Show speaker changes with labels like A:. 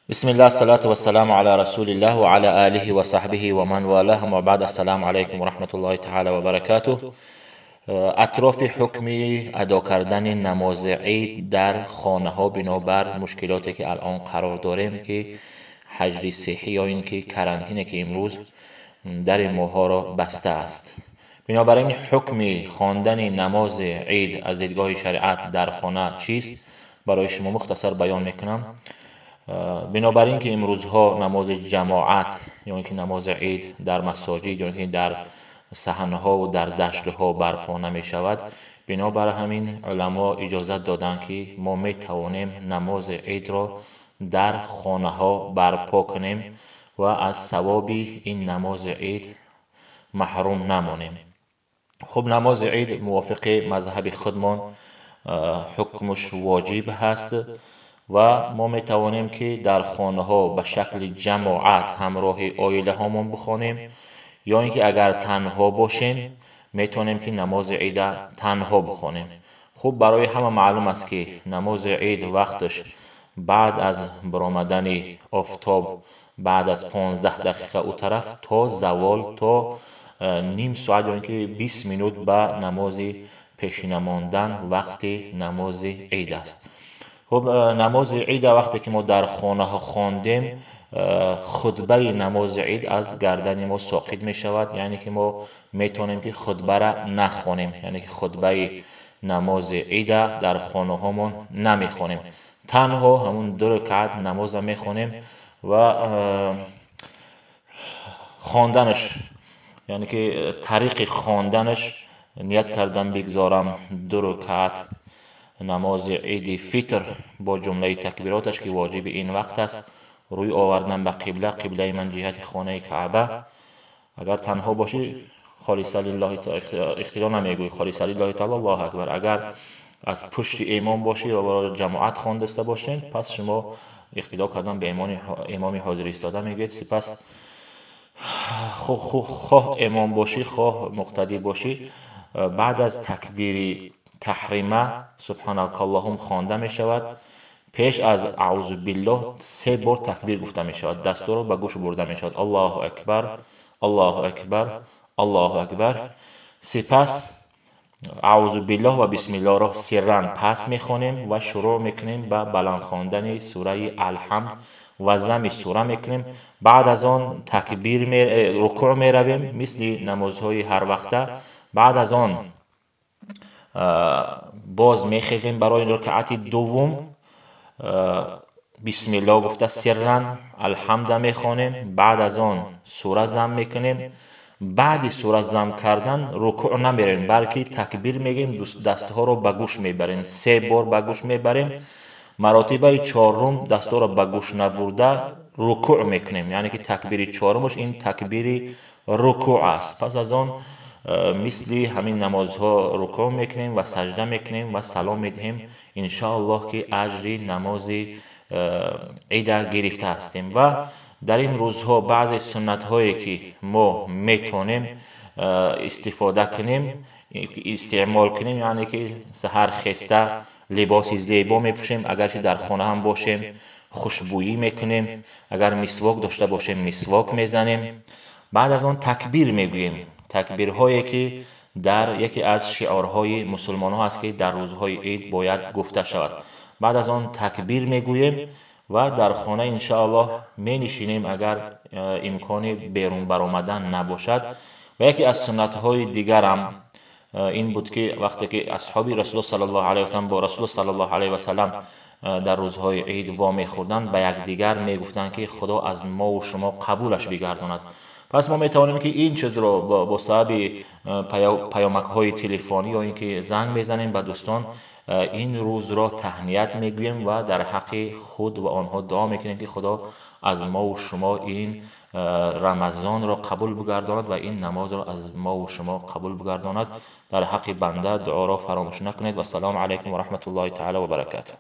A: بسم الله الصلاة والسلام على رسول الله و علی آله و صحبه و من والاه. اما بعد، السلام علیکم و رحمت الله تعالی و برکاته. اطراف حکم ادا کردن نماز عید در خانه ها بنابر مشکلاتی که الان قرار داریم که حجر صحی یا این که کرانتینه که امروز در این ماه ها را بسته است. بنابراین حکم خواندن نماز عید از دیدگاه شریعت در خانه چیست برای شما مختصر بیان میکنم. بنابراین که امروزها نماز جماعت یا اینکه نماز عید در مساجد یا اینکه در صحنها و در دشتها برپا نمی شود، بنابر همین علما اجازت دادند که ما می توانیم نماز عید را در خانه ها برپا کنیم و از ثواب این نماز عید محروم نمانیم. خب نماز عید موافق مذهب خودمان حکمش واجب هست و ما می توانیم که در خانه ها به شکل جماعت همراه عائله هامون بخوانیم، یا اینکه اگر تنها باشیم می توانیم که نماز عید تنها بخوانیم. خب برای همه معلوم است که نماز عید وقتش بعد از برآمدن آفتاب، بعد از 15 دقیقه او طرف تا زوال، تا نیم ساعت یا اینکه 20 منوت به نماز پیشین ماندن وقت نماز عید است. خب نماز عید وقتی که ما در خانه ها خواندیم، خطبه نماز عید از گردن ما ساقط می شود، یعنی که ما می توانیم که خطبه را نخوانیم، یعنی که خطبه نماز عید در خانه هامون نمی خوانیم، تنها همون 2 رکعت نماز می خوانیم و خواندنش، یعنی که طریق خواندنش نیت کردم بگذارم 2 رکعت نماز عید فطر با جمله تکبیراتش که واجب این وقت است، روی آوردن به قبله من جهت خانه کعبه. اگر تنها باشی خالص لله اقتدا نمیگوی، خالص لله تعالی الله اکبر. اگر از پشت امام باشی و برای جماعت خوانده باشین، پس شما اقتدا کردن به امام حاضر ایستاده میگید. سپس خواه امام باشی خواه مقتدی باشی، بعد از تکبیر تحریمه سبحانك اللهم خوانده می شود. پیش از اعوذ بالله 3 بار تکبیر گفته می شود، دستا را به گوش برده می شود، الله اکبر الله اکبر الله اکبر. سپس اعوذ بالله و بسم الله را سرا پس می خوانیم و شروع می کنیم به بلند خواندن سوره الحمد و ضم سوره می کنیم. بعد از آن تکبیر رکوع می رویم مثل نمازهای هر وقته. بعد از آن باز می خیزیم برای رکعت دوم، بسم الله گفته سرا الحمد می خوانیم. بعد از آن سوره ضم می کنیم. بعد سوره ضم کردن رکوع نمیریم، بلکه تکبیر میگیم، دستها رو به گوش میبریم، 3 بار به گوش میبریم. مراتب 4 دستا رو به گوش نبرده رکوع میکنیم، یعنی که تکبیر 4 این تکبیر رکوع است. پس از آن مثل همین نمازها رکوع میکنیم و سجده میکنیم و سلام میدهیم، ان شاء الله که اجر نماز عید گرفته هستیم. و در این روزها بعضی سنت هایی که ما میتونیم استفاده کنیم، استعمال کنیم، یعنی که سحر خسته لباس زیبا میپوشیم، اگرچه در خانه هم باشیم خوشبویی میکنیم، اگر مسواک داشته باشیم مسواک میزنیم. بعد از آن تکبیر میگوییم، تکبیرهایی که در یکی از شعارهای مسلمان ها است که در روزهای عید باید گفته شود. بعد از آن تکبیر میگوییم و در خانه ان شاء الله می نشینیم اگر امکان بیرون برآمدن نباشد. و یکی از سنت های دیگر هم این بود که وقتی که اصحاب رسول صلی الله علیه و سلم با رسول صلی الله علیه و سلم در روزهای عید وا میخوردند، به یکدیگر میگفتند که خدا از ما و شما قبولش بگرداند. پس ما میتوانیم که این چیز را با سبب پیامک های تلفنی یا اینکه زنگ میزنیم به دوستان، این روز را تهنیت میگوییم و در حق خود و آنها دعا میکنیم که خدا از ما و شما این رمضان را قبول بگرداند و این نماز را از ما و شما قبول بگرداند. در حق بنده دعا را فراموش نکنید. و السلام علیکم و رحمت الله تعالی و برکاته.